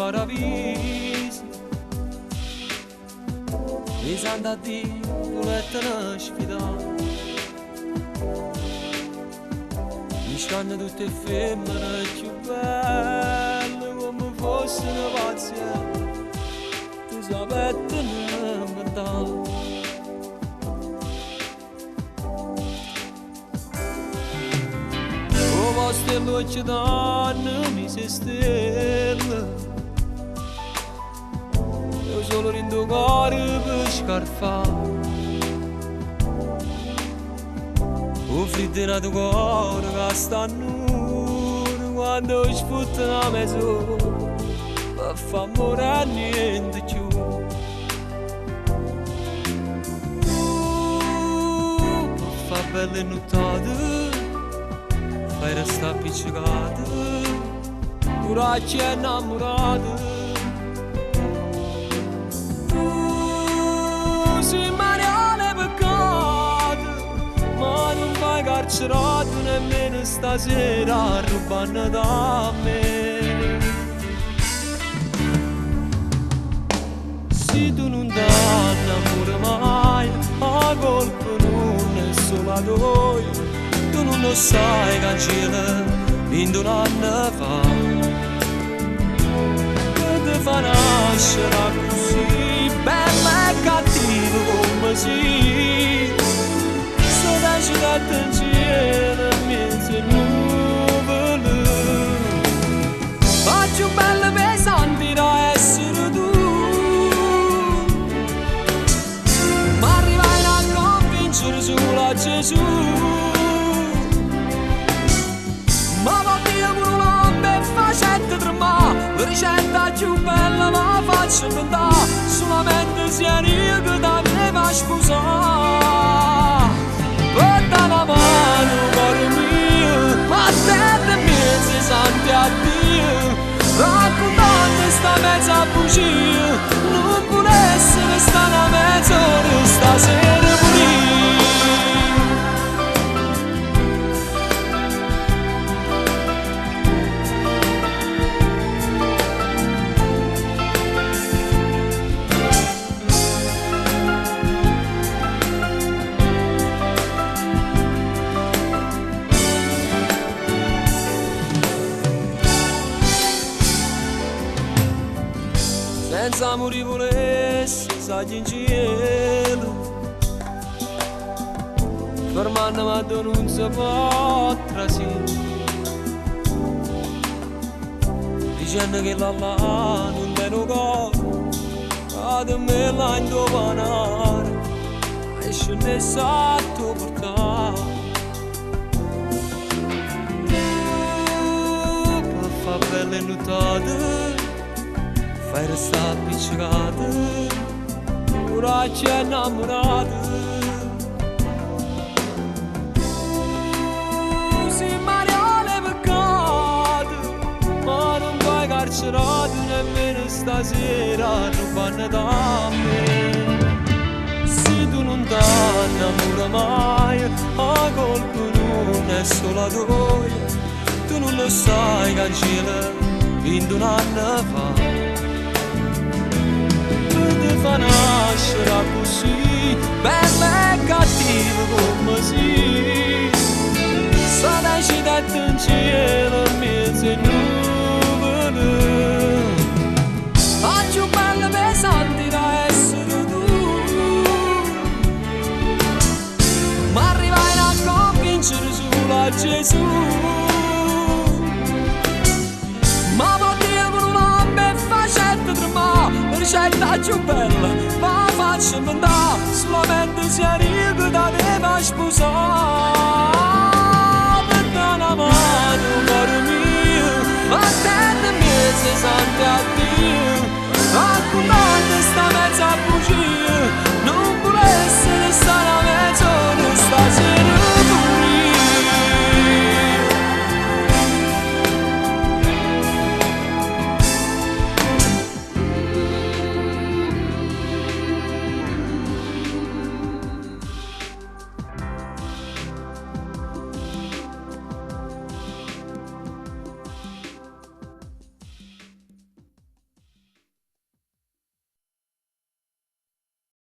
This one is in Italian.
paradiso. Mi sento a dire, volettene sfidare. Mi stanno tutte femmine più belle come fossero pazze. Tu sapettene guardare. Ste luci danno mi si stelle. Io solo rindo cuore per scarfare. O freddo nel tuo cuore che sta nudo quando sfutta la mezz'ora per far morire niente più. Per far belle nottate fai restare appiccicata, curaccia e innamorata. Tu sei mariale peccato, ma non vai carcerato nemmeno stasera rubando da me. Se tu non t'annamori mai, a colpo non è solo a noi. Tu non lo sai cancella vinto un anno fa. Ti fa nascere così bella e cattiva come sei. Se dai da in cielo in mezzo a nuvole, faccio belle pesanti da essere tu. Ma arrivai a convincere solo a Gesù. Ma va via con una e facendo tremare. La ricetta più bella la faccio inventare. Solamente sia io che da me va a sposare. Porta la mano, cuore mio, ma terra mia si sente a Dio. Raccontando sta mezza bugia, non vuole essere sta una mezz'ora stasera pulita. Senza amore volessi saggi in cielo, fermando ma non si può trasire, dicendo che la non è un cuore, cade me la indovinare, e ce ne sa tu portare. Per far belle notate fai restare appiccicata, curaccia e innamorata. Tu sei mariale peccato, ma non vai carcerato nemmeno stasera rubando da me. Se tu non t'annamori mai, a colpo non è solo a noi. Tu non lo sai cancella vinto un anno fa. Fa nascere così bella e cattiva come sei. Sarà citata in cielo in mezzo a nuvole. Faccio belle pesanti da essere tu. Ma arrivai a convincere solo a Gesù. Ma potevo con una beffa certa tremare. La ricetta più bella ma faccio inventare. Solamente sia io che da me va a sposare. Per una mano cuore mio, ma te mia si sente a te.